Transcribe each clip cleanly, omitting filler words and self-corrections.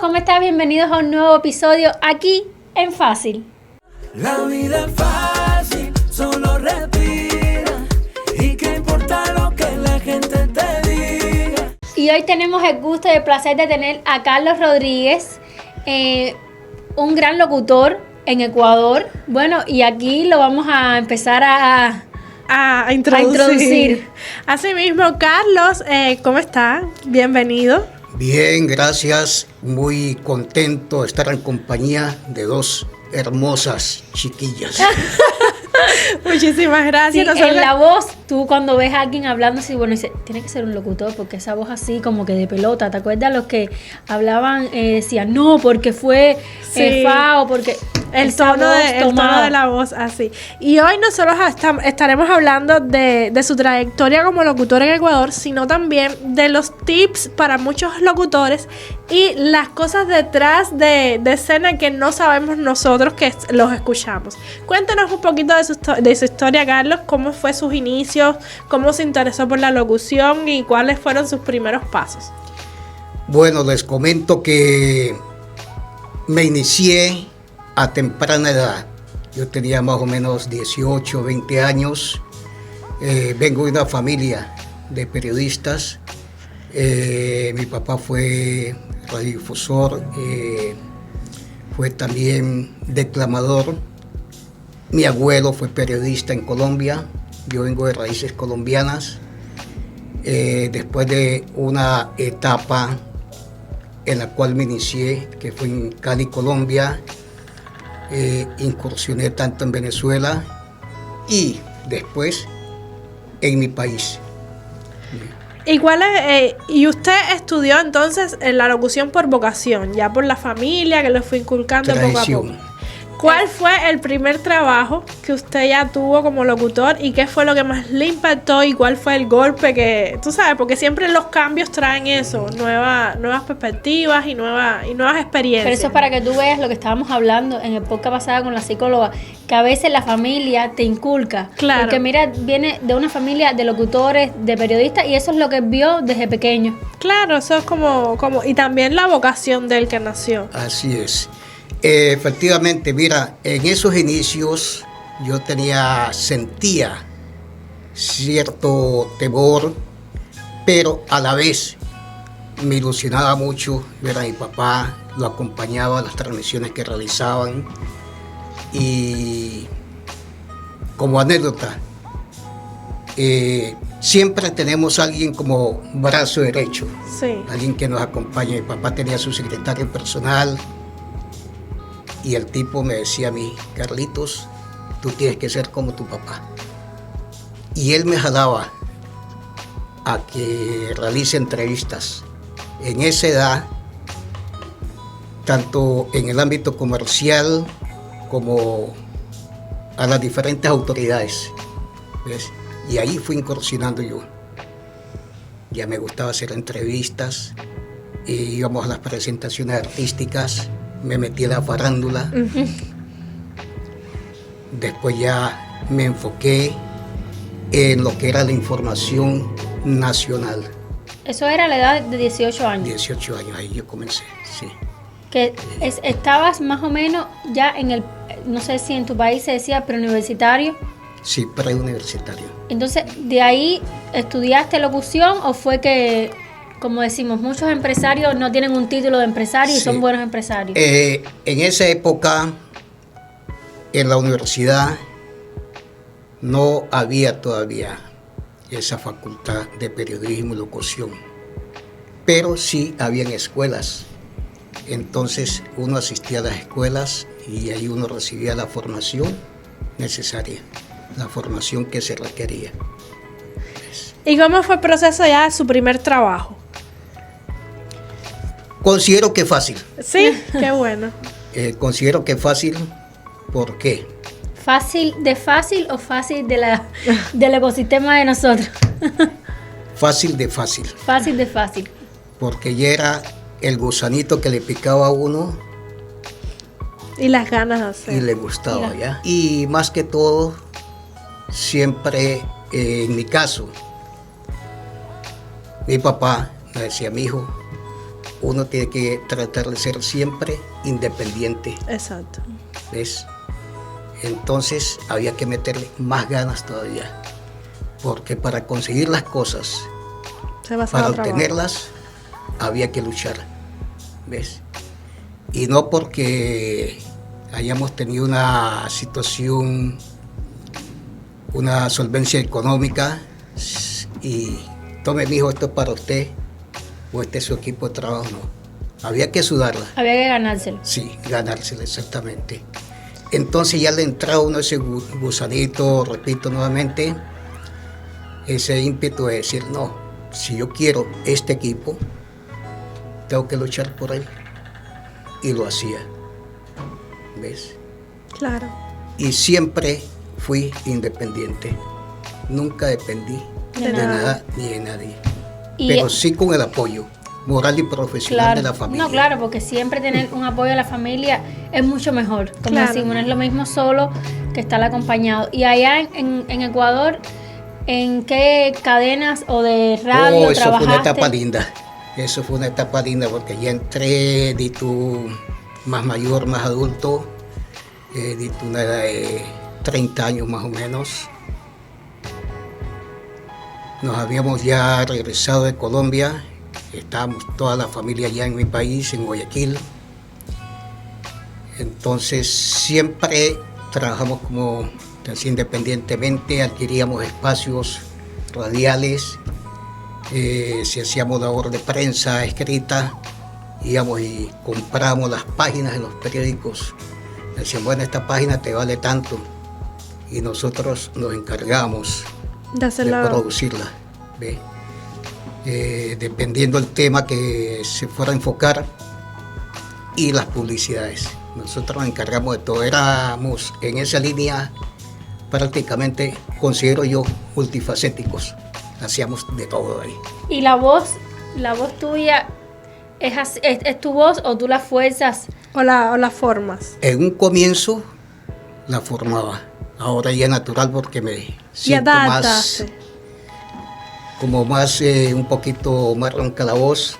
¿cómo estás? Bienvenidos a un nuevo episodio aquí en Fácil. La vida es fácil, solo respira. Y qué importa lo que la gente te diga. Y hoy tenemos el gusto y el placer de tener a Carlos Rodríguez, un gran locutor en Ecuador. Bueno, y aquí lo vamos a empezar a introducir. Así mismo, Carlos, ¿cómo está? Bienvenido. Bien, gracias. Muy contento de estar en compañía de dos hermosas chiquillas. Muchísimas gracias. Sí, en la voz, tú cuando ves a alguien hablando así, bueno, dice, tiene que ser un locutor, porque esa voz así como que de pelota. ¿Te acuerdas los que hablaban, decían, no, porque fue FAO, porque... El tono de la voz así. Y hoy nosotros estaremos hablando de su trayectoria como locutor en Ecuador, sino también de los tips para muchos locutores y las cosas detrás de escena que no sabemos nosotros que los escuchamos. Cuéntanos un poquito de su historia, Carlos, cómo fue sus inicios, cómo se interesó por la locución y cuáles fueron sus primeros pasos. Bueno, les comento que me inicié a temprana edad. Yo tenía más o menos 18, 20 años. Vengo de una familia de periodistas. Mi papá fue radiodifusor, fue también declamador. Mi abuelo fue periodista en Colombia. Yo vengo de raíces colombianas. Después de una etapa en la cual me inicié, que fue en Cali, Colombia, incursioné tanto en Venezuela y después en mi país. ¿Y usted estudió entonces en la locución por vocación, ya por la familia que lo fue inculcando poco a poco? ¿Cuál fue el primer trabajo que usted ya tuvo como locutor y qué fue lo que más le impactó y cuál fue el golpe que, tú sabes, porque siempre los cambios traen eso, nuevas perspectivas y nuevas experiencias? Pero eso es para que tú veas lo que estábamos hablando en el podcast pasado con la psicóloga, que a veces la familia te inculca. Claro. Porque mira, viene de una familia de locutores, de periodistas, y eso es lo que vio desde pequeño. Claro, eso es como y también la vocación del que nació. Así es. Efectivamente, mira, en esos inicios yo sentía cierto temor, pero a la vez me ilusionaba mucho ver a mi papá, lo acompañaba a las transmisiones que realizaban. Y como anécdota, siempre tenemos a alguien como brazo derecho, Sí. alguien que nos acompaña. Mi papá tenía su secretario personal. Y el tipo me decía a mí, Carlitos, tú tienes que ser como tu papá. Y él me jalaba a que realice entrevistas en esa edad, tanto en el ámbito comercial como a las diferentes autoridades. ¿Ves? Y ahí fui incursionando yo. Ya me gustaba hacer entrevistas, íbamos a las presentaciones artísticas. Me metí en la farándula. Uh-huh. Después ya me enfoqué en lo que era la información nacional. Eso era a la edad de 18 años. 18 años, ahí yo comencé, sí. Que estabas más o menos ya en el, no sé si en tu país se decía preuniversitario. Sí, preuniversitario. Entonces, ¿de ahí estudiaste locución o fue que, como decimos, muchos empresarios no tienen un título de empresario y son buenos empresarios? En esa época, en la universidad, no había todavía esa facultad de periodismo y locución, pero sí habían escuelas. Entonces uno asistía a las escuelas y ahí uno recibía la formación necesaria, la formación que se requería. ¿Y cómo fue el proceso ya de su primer trabajo? Considero que fácil. Sí, qué bueno. Considero que fácil, ¿por qué? ¿Fácil o fácil del ecosistema de nosotros? Fácil de fácil. Fácil de fácil. Porque ya era el gusanito que le picaba a uno. Y las ganas de hacer. Y le gustaba, ¿ya? Y más que todo, siempre, en mi caso, mi papá me decía, mi hijo, uno tiene que tratar de ser siempre independiente, Exacto. ¿ves? Entonces había que meterle más ganas todavía, porque para conseguir las cosas, Se pasaba para trabajo. obtenerlas, había que luchar, ¿ves? Y no porque hayamos tenido una situación, una solvencia económica y tome, mijo, esto es para usted o este es su equipo de trabajo, no. Había que sudarla, Había que ganárselo. sí, ganársela exactamente. Entonces ya le entraba uno ese gusanito, repito nuevamente, ese ímpetu de decir, no, si yo quiero este equipo, tengo que luchar por él. Y lo hacía, ¿ves? Claro. Y siempre fui independiente. Nunca dependí De de nada. nada ni de nadie. Y- Pero sí con el apoyo moral y profesional de la familia. No, claro, porque siempre tener un apoyo de la familia es mucho mejor. Como Claro. decimos, no es lo mismo solo que estar acompañado. Y allá en Ecuador, ¿en qué cadenas o de radio Oh, eso fue una trabajaste? etapa linda. Eso fue una etapa linda porque ya entré, di tú más mayor, más adulto, di tú una edad de 30 años más o menos. Nos habíamos ya regresado de Colombia, estábamos toda la familia ya en mi país, en Guayaquil. Entonces siempre trabajamos como así independientemente, adquiríamos espacios radiales, si hacíamos labor de prensa escrita, íbamos y comprábamos las páginas de los periódicos. Decían, bueno, esta página te vale tanto, y nosotros nos encargamos De de hacerla. producirla, ¿ve? Dependiendo del tema que se fuera a enfocar y las publicidades. Nosotros nos encargamos de todo, éramos en esa línea prácticamente, considero yo, multifacéticos. Hacíamos de todo ahí. Y la voz tuya, ¿es tu voz o tú la fuerzas? O las formas. En un comienzo la formaba, ahora ya natural porque me siento Ya más, adaptaste. como más, un poquito más ronca la voz,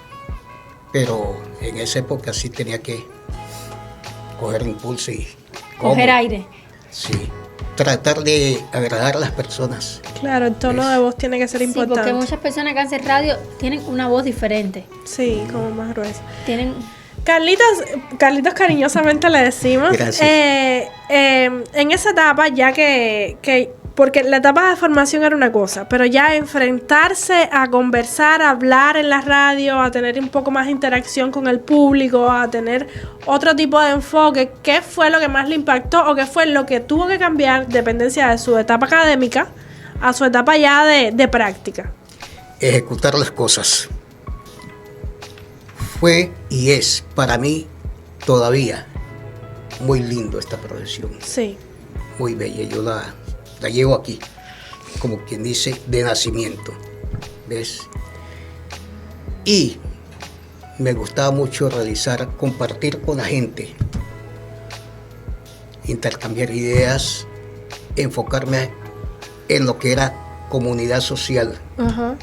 pero en esa época sí tenía que coger impulso y Coger ¿cómo? aire. Sí, tratar de agradar a las personas. Claro, el tono de voz tiene que ser Sí, importante. porque muchas personas que hacen radio tienen una voz diferente. Sí, como más gruesa. Tienen Carlitos cariñosamente le decimos. Gracias. En esa etapa, ya que porque la etapa de formación era una cosa, pero ya enfrentarse a conversar, a hablar en la radio, a tener un poco más de interacción con el público, a tener otro tipo de enfoque, ¿qué fue lo que más le impactó o qué fue lo que tuvo que cambiar dependencia de su etapa académica a su etapa ya de práctica? Ejecutar las cosas. Fue y es para mí todavía muy lindo esta profesión, Sí, muy bella. Yo la llevo aquí, como quien dice, de nacimiento, ¿ves? Y me gustaba mucho compartir con la gente, intercambiar ideas, enfocarme en lo que era comunidad social. ajá.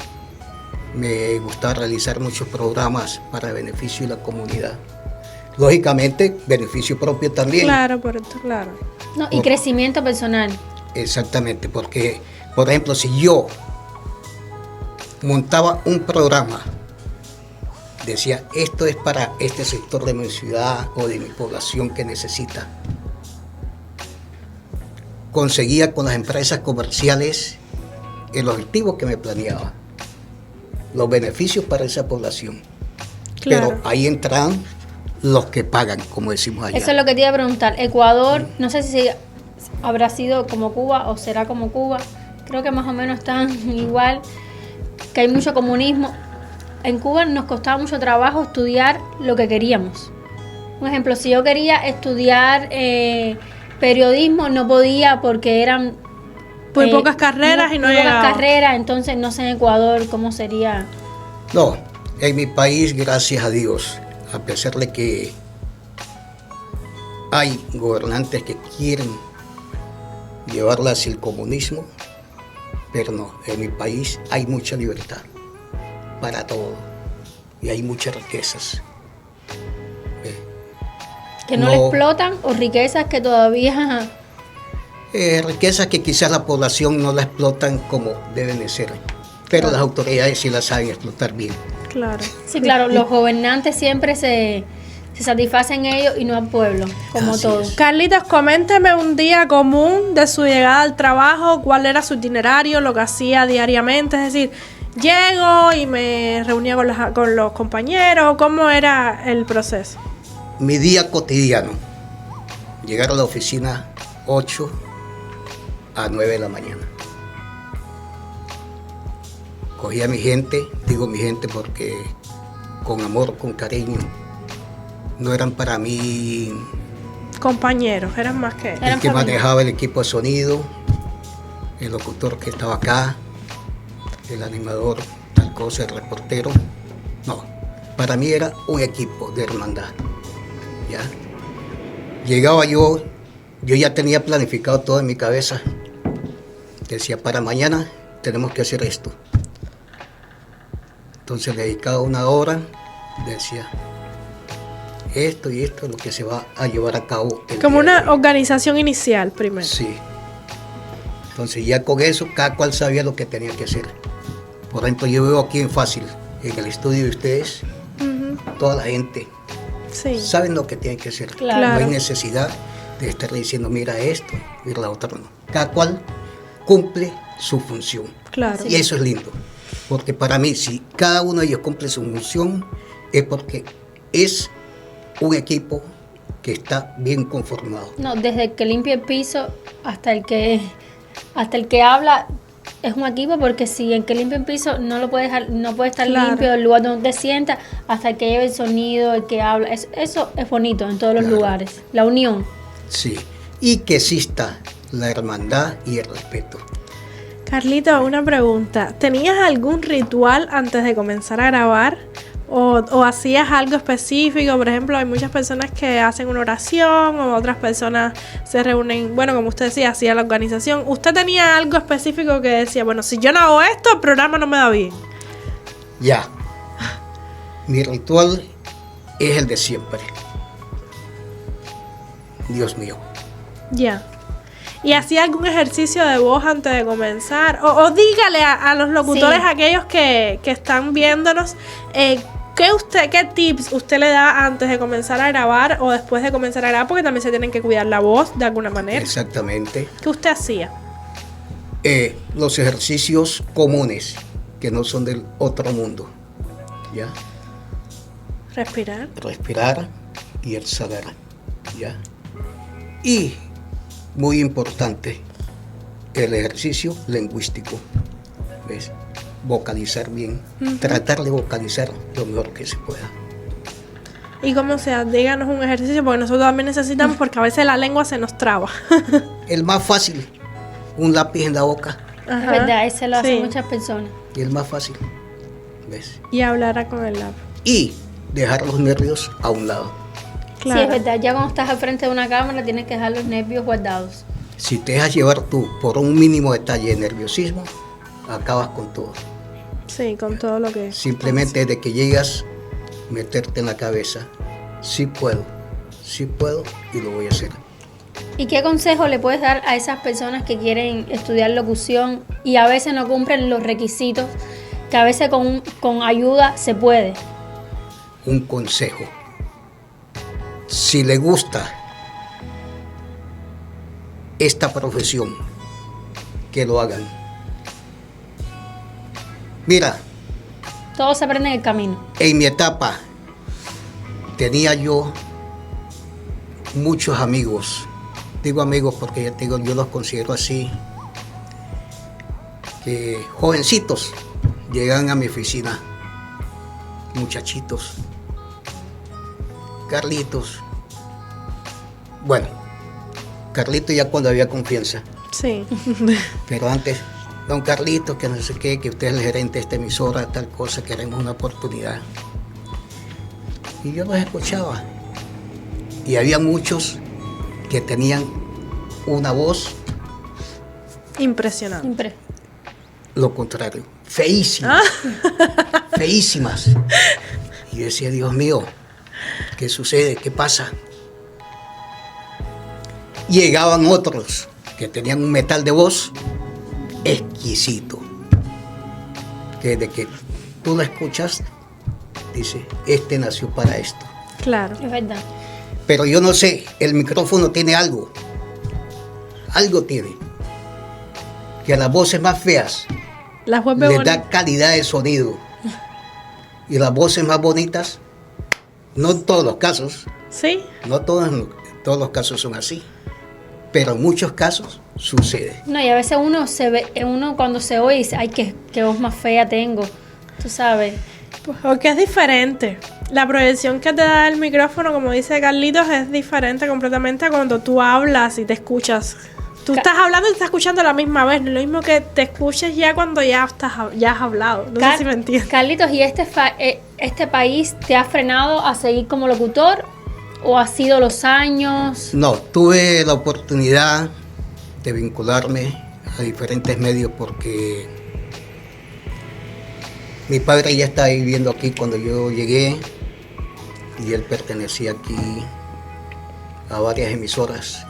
Me gustaba realizar muchos programas para beneficio de la comunidad. Lógicamente, beneficio propio también. Claro, claro. no, y crecimiento personal. Exactamente, porque, por ejemplo, si yo montaba un programa, decía, esto es para este sector de mi ciudad o de mi población que necesita. Conseguía con las empresas comerciales el objetivo que me planeaba, los beneficios para esa población. Claro. Pero ahí entran los que pagan, como decimos allá. Eso es lo que te iba a preguntar. Ecuador, no sé si habrá sido como Cuba o será como Cuba. Creo que más o menos están igual, que hay mucho comunismo. En Cuba nos costaba mucho trabajo estudiar lo que queríamos. Un ejemplo, si yo quería estudiar periodismo, no podía porque eran Muy pocas carreras y no muy pocas llegaba. carreras, entonces no sé en Ecuador cómo sería. No, en mi país, gracias a Dios, a pesar de que hay gobernantes que quieren llevarla hacia el comunismo, pero no, en mi país hay mucha libertad para todo y hay muchas riquezas. Que no le explotan o riquezas que todavía... riquezas que quizás la población no la explotan como deben de ser, pero las autoridades sí las saben explotar bien. Claro. Sí, claro, los gobernantes siempre se satisfacen ellos y no al pueblo, como Así todo. es. Carlitos, coménteme un día común de su llegada al trabajo, cuál era su itinerario, lo que hacía diariamente, es decir, llego y me reunía con los compañeros, ¿cómo era el proceso? Mi día cotidiano, llegar a la oficina 8 a 9 de la mañana. Cogía a mi gente, digo mi gente porque con amor, con cariño, no eran para mí Compañeros, eran más que... el Eran que familia. manejaba el equipo de sonido, el locutor que estaba acá, el animador, tal cosa, el reportero. No, para mí era un equipo de hermandad. ¿Ya? Llegaba yo ya tenía planificado todo en mi cabeza. Decía, para mañana tenemos que hacer esto. Entonces le dedicaba una hora, decía, esto y esto es lo que se va a llevar a cabo. Como día de una hoy. organización inicial primero. Sí. Entonces ya con eso cada cual sabía lo que tenía que hacer. Por ejemplo, yo veo aquí en Fácil, en el estudio de ustedes, Ujú. toda la gente Sí. saben lo que tienen que hacer. Claro. No hay necesidad de estar diciendo, mira esto, mira la otra. No. Cada cual cumple su función. Claro. Y eso es lindo. Porque para mí, si cada uno de ellos cumple su función, es porque es un equipo que está bien conformado. No, desde el que limpia el piso hasta el que habla es un equipo, porque si el que limpia el piso no lo puede dejar, no puede estar Claro. limpio el lugar donde te sientas, hasta el que lleva el sonido, el que habla, eso es bonito en todos los Claro. lugares, la unión. Sí. Y que exista la hermandad y el respeto. Carlito, una pregunta. ¿Tenías algún ritual antes de comenzar a grabar? ¿O hacías algo específico? Por ejemplo, hay muchas personas que hacen una oración o otras personas se reúnen, bueno, como usted decía, hacía la organización. ¿Usted tenía algo específico que decía, bueno, si yo no hago esto, el programa no me da bien? Ya. Mi ritual es el de siempre. Dios mío. Ya. ¿Y hacía algún ejercicio de voz antes de comenzar? O dígale a los locutores, Sí. aquellos que están viéndonos, ¿qué tips usted le da antes de comenzar a grabar o después de comenzar a grabar? Porque también se tienen que cuidar la voz de alguna manera. Exactamente. ¿Qué usted hacía? Los ejercicios comunes, que no son del otro mundo. ¿Ya? Respirar. Respirar y exhalar. ¿Ya? Y, muy importante, el ejercicio lingüístico. ¿Ves? Vocalizar bien. Tratar de vocalizar lo mejor que se pueda. ¿Y cómo sea? Díganos un ejercicio porque nosotros también necesitamos, porque a veces la lengua se nos traba. El más fácil, un lápiz en la boca. Ajá. Es verdad, eso lo hacen Sí. muchas personas. Y el más fácil. ¿Ves? Y hablar con el lápiz. Y dejar los nervios a un lado. Claro. Sí, es verdad, ya cuando estás al frente de una cámara tienes que dejar los nervios guardados. Si te dejas llevar tú por un mínimo detalle de nerviosismo, acabas con todo. Sí, con todo lo que... Simplemente desde que llegas, meterte en la cabeza, sí puedo y lo voy a hacer. ¿Y qué consejo le puedes dar a esas personas que quieren estudiar locución y a veces no cumplen los requisitos, que a veces con ayuda se puede? Un consejo. Si le gusta esta profesión, que lo hagan. Mira, Todo se aprende en el camino. en mi etapa tenía yo muchos amigos. Digo amigos porque ya te digo, yo los considero así, que jovencitos llegan a mi oficina, muchachitos, Carlitos. Bueno, Carlitos ya cuando había confianza, Sí. pero antes, don Carlitos, que no sé qué, que usted es el gerente de esta emisora, tal cosa, queremos una oportunidad. Y yo los escuchaba. Y había muchos que tenían una voz, Impresionante. Siempre. lo contrario, feísimas, feísimas. Y yo decía, Dios mío, ¿qué sucede? ¿Qué pasa? llegaban otros que tenían un metal de voz exquisito, que desde que tú lo escuchas, dice, este nació para esto. Claro. Es verdad. Pero yo no sé, el micrófono tiene algo tiene, que a las voces más feas Las vuelve les bonitas. da calidad de sonido, y las voces más bonitas, no en todos los casos, Sí. no todos los casos son así, pero en muchos casos sucede. No, y a veces uno cuando se oye dice, ay, qué voz más fea tengo. Tú sabes. Porque es diferente. La proyección que te da el micrófono, como dice Carlitos, es diferente completamente a cuando tú hablas y te escuchas. Tú estás hablando y te estás escuchando a la misma vez. No es lo mismo que te escuches ya cuando ya has hablado. No sé si me entiendes. Carlitos, ¿y este país te ha frenado a seguir como locutor? ¿O ha sido los años? No, tuve la oportunidad de vincularme a diferentes medios porque mi padre ya estaba viviendo aquí cuando yo llegué y él pertenecía aquí a varias emisoras.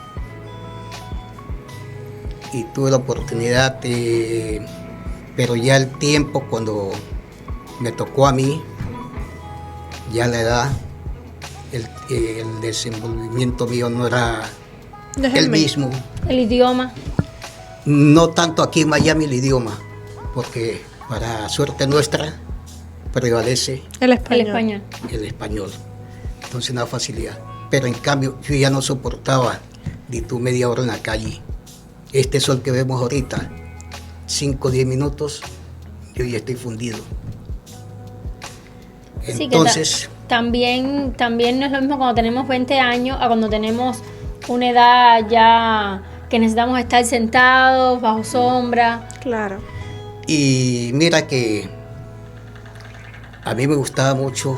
Y tuve la oportunidad de, pero ya el tiempo cuando me tocó a mí, ya la edad, el desenvolvimiento mío no era el mismo. El idioma. No tanto aquí en Miami el idioma, porque para suerte nuestra prevalece El El español. español. el español. Entonces una facilidad. Pero en cambio yo ya no soportaba ni tú media hora en la calle. Este sol que vemos ahorita, 5 o 10 minutos, yo ya estoy fundido. Sí, que Entonces, también no es lo mismo cuando tenemos 20 años a cuando tenemos una edad ya que necesitamos estar sentados, bajo sombra. Claro. y mira que a mí me gustaba mucho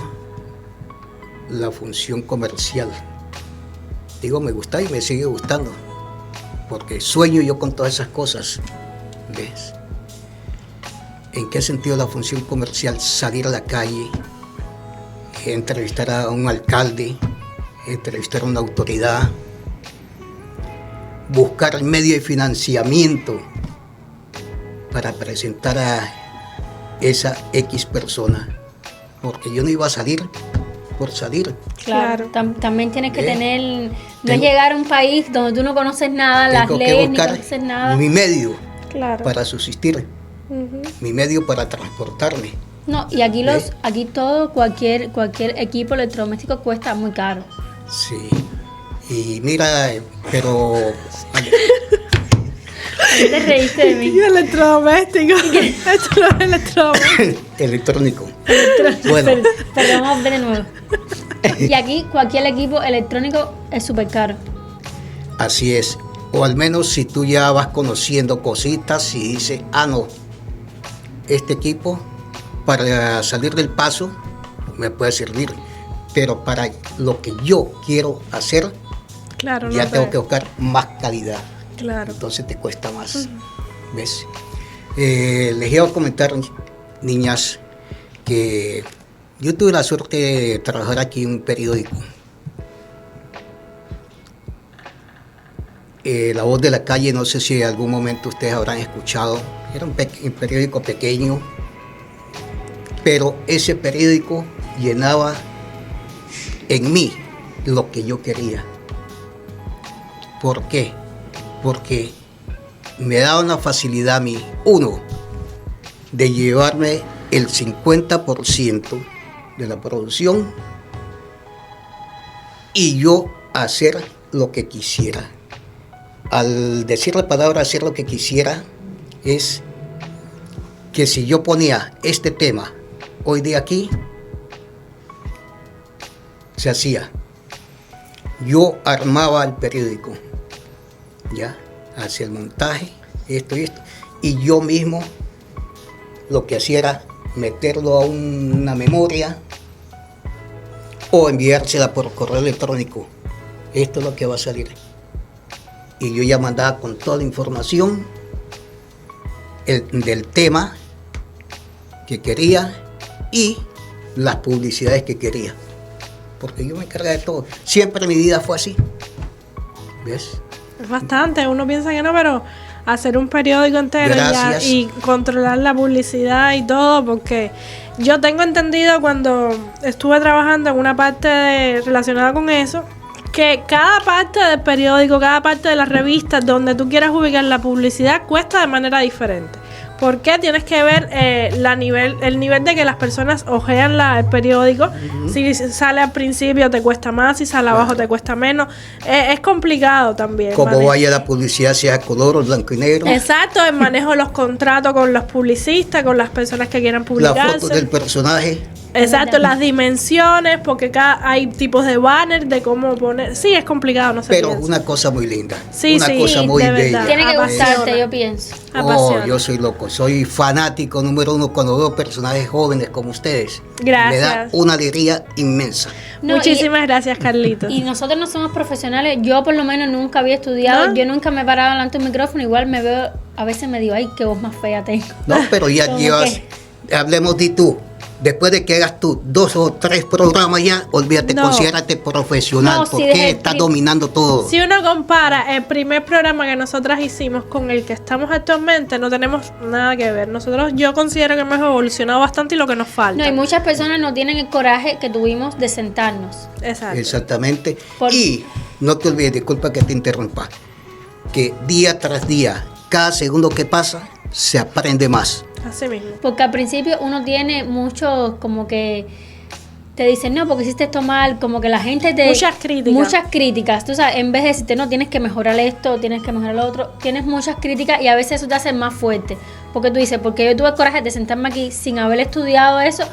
la función comercial. Digo, me gusta y me sigue gustando, porque sueño yo con todas esas cosas. ¿Ves? ¿En qué sentido la función comercial? Salir a la calle, entrevistar a un alcalde, entrevistar a una autoridad, buscar el medio de financiamiento para presentar a esa X persona, porque yo no iba a salir por salir. Claro. Claro. También tienes que Bien. tener, no es Tengo- llegar a un país donde tú no conoces nada, las Tengo que leyes, ni buscar conoces nada. mi medio Claro. para subsistir, Ujú. mi medio para transportarme. No, y aquí ¿Ves? aquí todo, cualquier equipo electrodoméstico cuesta muy caro. Sí. Y mira, pero ¿Por qué te reíste de mí? Y electrodoméstico. Esto no es electrodoméstico. electrónico. Bueno, Pero vamos a ver de nuevo. Y aquí cualquier equipo electrónico es súper caro. así es. O al menos si tú ya vas conociendo cositas y dices, no, este equipo para salir del paso me puede servir, pero para lo que yo quiero hacer, Claro, ya no tengo sé. que buscar más calidad. Claro. Entonces te cuesta más. ¿Ves? Les iba a comentar, niñas, que yo tuve la suerte de trabajar aquí en un periódico. La Voz de la Calle, no sé si en algún momento ustedes habrán escuchado. Era un periódico pequeño, pero ese periódico llenaba en mí lo que yo quería. ¿Por qué? Porque me daba una facilidad a mí, uno, de llevarme el 50% de la producción y yo hacer lo que quisiera. Al decir la palabra hacer lo que quisiera, es que si yo ponía este tema hoy de aquí, se hacía. Yo armaba el periódico, ya, hacía el montaje, esto y esto, y yo mismo lo que hacía era meterlo a una memoria o enviársela por correo electrónico. Esto es lo que va a salir. Y yo ya mandaba con toda la información del tema que quería y las publicidades que quería. Porque yo me encargaba de todo. Siempre mi vida fue así. ¿Ves? Es bastante, uno piensa que no, pero hacer un periódico entero Gracias. y controlar la publicidad y todo, porque yo tengo entendido cuando estuve trabajando en una parte relacionada con eso, que cada parte del periódico, cada parte de las revistas donde tú quieras ubicar la publicidad cuesta de manera diferente. ¿Por qué? Tienes que ver el nivel de que las personas ojean el periódico. Si sale al principio te cuesta más, si sale abajo te cuesta menos. Es complicado también. Como vaya la publicidad, sea color o blanco y negro. Exacto, el manejo de los contratos con los publicistas, con las personas que quieran publicarse. La foto del personaje. Exacto, las dimensiones, porque hay tipos de banner, de cómo poner. Sí, es complicado, no sé. Pero una cosa muy linda. Sí, una sí, cosa muy de bella. verdad. Tiene que Apasiona. gustarte, yo pienso. Apasiona. Yo soy loco, soy fanático número 1 cuando veo personajes jóvenes como ustedes. Gracias. Me da una alegría inmensa. No, Muchísimas gracias, Carlitos. Y nosotros no somos profesionales. Yo por lo menos nunca había estudiado. ¿No? Yo nunca me he parado delante de un micrófono. Igual me veo, a veces me digo, ay, qué voz más fea tengo. No, pero ya ¿Cómo llevas, hablemos de tú. Después de que hagas tú 2 o 3 programas ya, olvídate, No. considérate profesional, No, sí, porque desde el estás dominando todo. Si uno compara el primer programa que nosotras hicimos con el que estamos actualmente, no tenemos nada que ver. Yo considero que hemos evolucionado bastante y lo que nos falta. No, y muchas personas no tienen el coraje que tuvimos de sentarnos. Exacto. Exactamente. Por- Y no te olvides, disculpa que te interrumpa, que día tras día, cada segundo que pasa, se aprende más. Así mismo. Porque al principio uno tiene muchos como que te dicen, no, porque hiciste esto mal, como que la gente te... Muchas críticas. Muchas críticas. Tú sabes, en vez de decirte, no, tienes que mejorar esto, tienes que mejorar lo otro, tienes muchas críticas y a veces eso te hace más fuerte. Porque tú dices, porque yo tuve el coraje de sentarme aquí sin haber estudiado eso,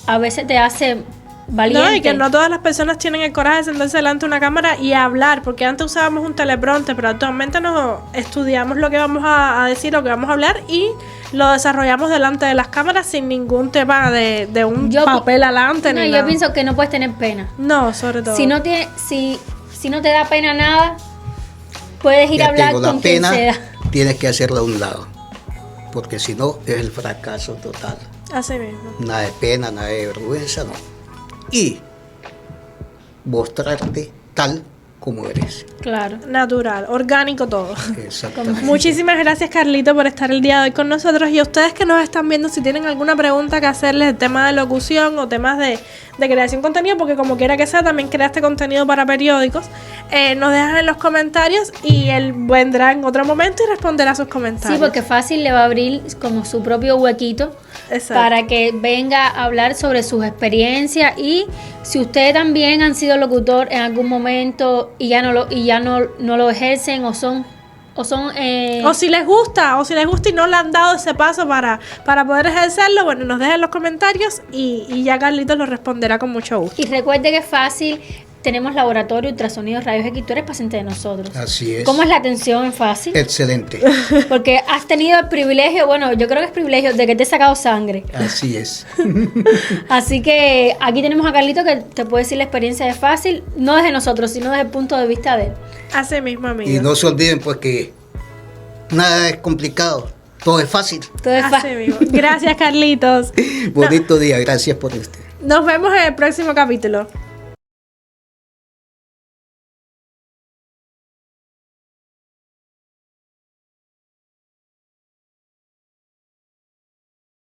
a veces te hace valiente. No, y que no todas las personas tienen el coraje de sentarse delante de una cámara y hablar, porque antes usábamos un teleprompter, pero actualmente nos estudiamos lo que vamos a decir, lo que vamos a hablar y lo desarrollamos delante de las cámaras sin ningún tema de un papel adelante. No, ni yo nada. pienso que no puedes tener pena. No, sobre todo. Si no te da pena nada, puedes ir Ya a hablar tengo la con quien pena, sea. tienes que hacerla a un lado, porque si no, es el fracaso total. Así mismo. Nada de pena, nada de vergüenza, no. Y mostrarte tal como eres. Claro. Natural, orgánico todo. Exactamente. Muchísimas gracias, Carlito, por estar el día de hoy con nosotros. Y a ustedes que nos están viendo, si tienen alguna pregunta que hacerles, el tema de locución o temas de creación de contenido, porque como quiera que sea, también creaste contenido para periódicos, nos dejan en los comentarios y él vendrá en otro momento y responderá sus comentarios. Sí, porque fácil le va a abrir como su propio huequito Exacto. para que venga a hablar sobre sus experiencias y si ustedes también han sido locutor en algún momento y ya no lo ejercen o son O si les gusta y no le han dado ese paso para poder ejercerlo, bueno, nos dejen en los comentarios y ya Carlitos lo responderá con mucho gusto. y recuerde que es fácil. Tenemos laboratorio, ultrasonidos, rayos X. Tú eres paciente de nosotros. Así es. ¿Cómo es la atención en fácil? Excelente. Porque has tenido el privilegio, bueno, yo creo que es privilegio de que te he sacado sangre. Así es. Así que aquí tenemos a Carlito que te puede decir la experiencia de fácil, no desde nosotros, sino desde el punto de vista de él. Así mismo, amigo. Y no se olviden pues que nada es complicado, todo es fácil. Todo es Así fácil. mismo. Gracias, Carlitos. Bonito día, gracias por este. Nos vemos en el próximo capítulo.